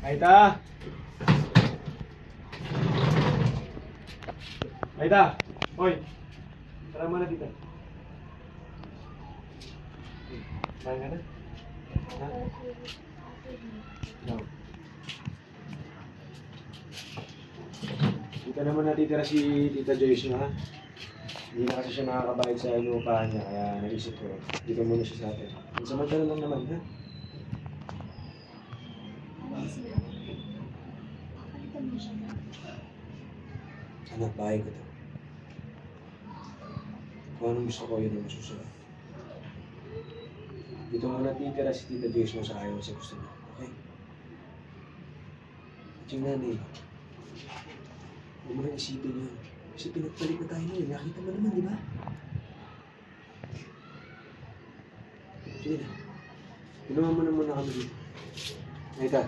Aita! Aita! Hoy! Tara muna dito. Kain ka na? Ha? No. Dito naman natitira si Tita Joyce nyo, ha? Hindi na kasi siya nakakabayad sa lupa niya, kaya naisip ko, dito muna siya sa atin. Ang samantala lang naman, ha? Anak, bahay ko to. Kung anong gusto ko, yun ang masusunod. Dito muna titira si Tita Joyce mo sa ayaw sa gusto niya. Okay? At yung nanay, huwag mo rin isipin yun. Kasi pinagpalit na tayo nun. Nakita mo naman, di ba? Sige na. Ginawa mo na muna kami dito. Aita.